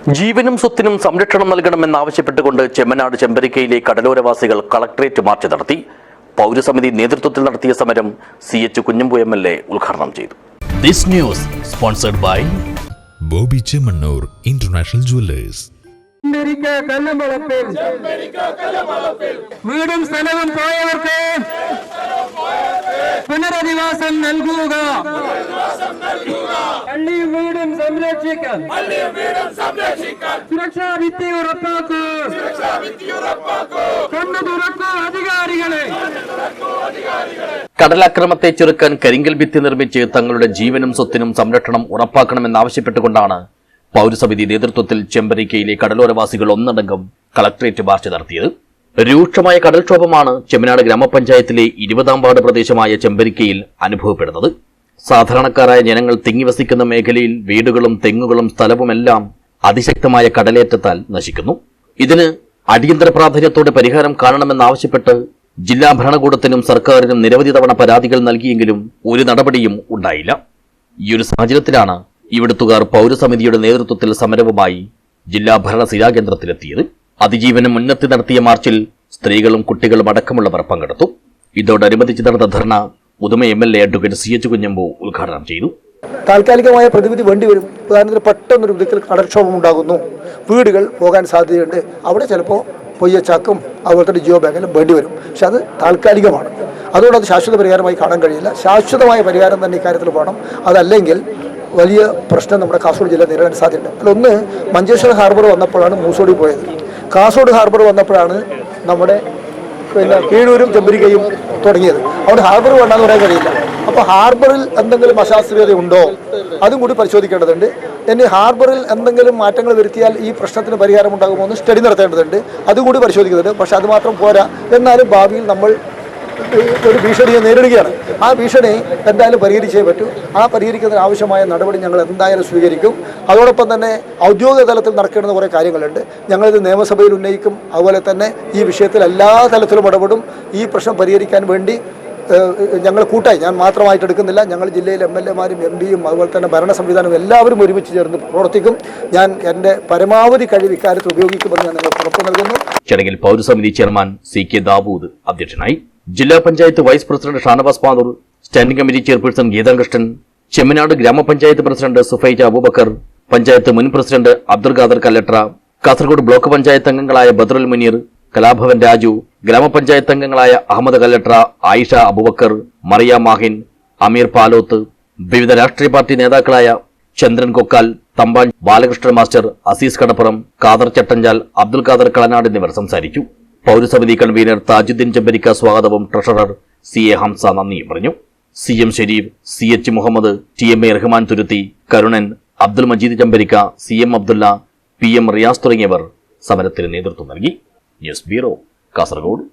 ജീവനും സ്വത്തിനും സംരക്ഷണം നൽകണമെന്നാവശ്യപ്പെട്ടുകൊണ്ട് ചെമ്മനാട് ചെമ്പരിക്കയിലെ കടലോരവാസികൾ കളക്ടറേറ്റ് മാർച്ച് നടത്തി. പൗരസമിതി നേതൃത്വത്തിൽ നടത്തിയ സമരം CH കുഞ്ഞമ്പു MLA ഉദ്ഘാടനം ചെയ്തു. This news sponsored by Bobby Chemannur International Jewelers. വീടും സ്ഥലവും പോയവർക്ക് പുനരധിവാസം നൽകുക. പള്ളിയും വീടും സംരക്ഷിക്കാൻ സുരക്ഷാ ഭിത്തി ഉറപ്പാക്കൂ. കണ്ണു തുറക്കൂ അധികാരികളെ. കടലാക്രമത്തെ ചെറുക്കാൻ കരിങ്കൽ ഭിത്തി നിർമ്മിച്ച് തങ്ങളുടെ ജീവനും സ്വത്തിനും സംരക്ഷണം ഉറപ്പാക്കണമെന്നാവശ്യപ്പെട്ടുകൊണ്ടാണ് പൗരസമിതി നേതൃത്വത്തിൽ ചെമ്പരിക്കയിലെ കടലോരവാസികൾ ഒന്നടങ്കം കളക്ടറേറ്റ് മാർച്ച് നടത്തിയത്. രൂക്ഷമായ കടൽക്ഷോഭമാണ് ചെമ്മനാട് ഗ്രാമപഞ്ചായത്തിലെ 20-ാം വാർഡ് പ്രദേശമായ ചെമ്പരിക്കയിൽ അനുഭവപ്പെടുന്നത്. സാധാരണക്കാരായ ജനങ്ങൾ തിങ്ങിവസിക്കുന്ന മേഖലയിൽ വീടുകളും തെങ്ങുകളും സ്ഥലവുമെല്ലാം അതിശക്തമായ കടലേറ്റത്താൽ നശിക്കുന്നു. ഇതിന് അടിയന്തര പ്രാധാന്യത്തോടെ പരിഹാരം കാണണമെന്നാവശ്യപ്പെട്ട് ജില്ലാ ഭരണകൂടത്തിനും സർക്കാരിനും നിരവധി തവണ പരാതികൾ നൽകിയെങ്കിലും ഒരു നടപടിയും ഉണ്ടായില്ല. ഈയൊരു സാഹചര്യത്തിലാണ് ഇവിടുത്തുകാർ പൗരസമിതിയുടെ നേതൃത്വത്തിൽ സമരവുമായി ജില്ലാ ഭരണസിരാകേന്ദ്രത്തിലെത്തിയത്. അതിജീവനം മുൻനിർത്തി നടത്തിയ മാർച്ചിൽ സ്ത്രീകളും കുട്ടികളും അടക്കമുള്ളവർ പങ്കെടുത്തു. ഇതോടനുബന്ധിച്ച് നടന്ന dharna Uduma MLA advocate CH Kunhambu ഉദ്ഘാടനം ചെയ്തു. താൽക്കാലികമായ പ്രതിവിധി വേണ്ടിവരും. ഉദാഹരണത്തിന് പെട്ടെന്നൊരു വിധത്തിൽ കടൽക്ഷോഭം ഉണ്ടാകുന്നു, വീടുകൾ പോകാൻ സാധ്യതയുണ്ട്, അവിടെ ചിലപ്പോൾ പൊയ്യച്ചാക്കും അതുപോലെ തന്നെ ജിയോ ബാങ്കിലും വേണ്ടിവരും. പക്ഷെ അത് താൽക്കാലികമാണ്. അതുകൊണ്ട് അത് ശാശ്വത പരിഹാരമായി കാണാൻ കഴിയില്ല. ശാശ്വതമായ പരിഹാരം തന്നെ ഇക്കാര്യത്തിൽ വേണം. അതല്ലെങ്കിൽ വലിയ പ്രശ്നം നമ്മുടെ കാസർഗോഡ് ജില്ല നേരിടാൻ സാധ്യതയുണ്ട്. അതിലൊന്ന് മഞ്ചേശ്വരം ഹാർബർ വന്നപ്പോഴാണ് മൂസോടി പോയത്. കാസർഗോഡ് ഹാർബർ വന്നപ്പോഴാണ് നമ്മുടെ കീഴൂരും ചെമ്പരിക്കയും തുടങ്ങിയത്. അവിടെ ഹാർബർ വേണ്ടെന്ന് പറയാൻ കഴിയില്ല. അപ്പോൾ ഹാർബറിൽ എന്തെങ്കിലും അശാസ്ത്രീയത ഉണ്ടോ അതും കൂടി പരിശോധിക്കേണ്ടതുണ്ട്. ഇനി ഹാർബറിൽ എന്തെങ്കിലും മാറ്റങ്ങൾ വരുത്തിയാൽ ഈ പ്രശ്നത്തിന് പരിഹാരം ഉണ്ടാകുമോ എന്ന് സ്റ്റഡി നടത്തേണ്ടതുണ്ട്. അതുകൂടി പരിശോധിക്കുന്നുണ്ട്. പക്ഷെ അതുമാത്രം പോരാ. എന്നാലും ഭാവിയിൽ നമ്മൾ ഒരു ഭീഷണിയെ നേരിടുകയാണ്. ആ ഭീഷണി എന്തായാലും പരിഹരിച്ചേ പറ്റൂ. ആ പരിഹരിക്കുന്നതിന് ആവശ്യമായ നടപടി ഞങ്ങൾ എന്തായാലും സ്വീകരിക്കും. അതോടൊപ്പം തന്നെ ഔദ്യോഗിക തലത്തിൽ നടക്കേണ്ടുന്ന കുറേ കാര്യങ്ങളുണ്ട്. ഞങ്ങളിത് നിയമസഭയിൽ ഉന്നയിക്കും. അതുപോലെ തന്നെ ഈ വിഷയത്തിൽ എല്ലാ തലത്തിലും ഇടപെടും. ഈ പ്രശ്നം പരിഹരിക്കാൻ വേണ്ടി ഞങ്ങൾ കൂട്ടായി, ഞാൻ മാത്രമായിട്ട് എടുക്കുന്നില്ല, ഞങ്ങൾ ജില്ലയിലെ MLA-മാരും MP-യും അതുപോലെ തന്നെ ഭരണ സംവിധാനവും എല്ലാവരും ഒരുമിച്ച് ചേർന്ന് പ്രവർത്തിക്കും. ഞാൻ എൻ്റെ പരമാവധി കഴിവ് ഇക്കാര്യത്തിൽ ഉപയോഗിക്കുമെന്ന് ഞാൻ നിങ്ങൾക്ക് ഉറപ്പ് നൽകുന്നു. ചടങ്ങിൽ പൗരസമിതി ചെയർമാൻ CK ദാവൂദ് അധ്യക്ഷനായി. ജില്ലാ panchayat vice president Shanavas Panoor, standing committee chairperson Geethakrishnan, Chemnad ഗ്രാമപഞ്ചായത്ത് പ്രസിഡന്റ് സുഫൈജ അബൂബക്കർ, പഞ്ചായത്ത് മുൻ പ്രസിഡന്റ് അബ്ദുൽ ഖാദർ കല്ലട്ര, കാസർഗോഡ് ബ്ലോക്ക് പഞ്ചായത്ത് അംഗങ്ങളായ ബദ്രുൽ മുനീർ, കലാഭവൻ രാജു, ഗ്രാമപഞ്ചായത്ത് അംഗങ്ങളായ അഹമ്മദ് കല്ലട്ര, ആയിഷ അബൂബക്കർ, മറിയ മാഹിൻ, അമീർ പാലോത്ത്, വിവിധ രാഷ്ട്രീയ പാർട്ടി നേതാക്കളായ ചന്ദ്രൻ കൊക്കാൽ, തമ്പാൻ ബാലകൃഷ്ണൻ മാസ്റ്റർ, അസീസ് കടപ്പുറം, ഖാദർ ചട്ടഞ്ചാൽ, അബ്ദുൽ ഖാദർ കളനാട് എന്നിവർ സംസാരിച്ചു. പൗരസമിതി കൺവീനർ താജുദ്ദീൻ ചെമ്പരിക്ക സ്വാഗതവും ട്രഷറർ CA ഹംസ നന്ദിയും പറഞ്ഞു. CM Sharif, CH Muhammad, TMA Rahman തുരുത്തി, കരുണൻ, അബ്ദുൽ മജീദ് ചെമ്പരിക്ക, CM അബ്ദുള്ള, PM റിയാസ് തുടങ്ങിയവർ സമരത്തിന് നേതൃത്വം നൽകി. News bureau, Kasaragod.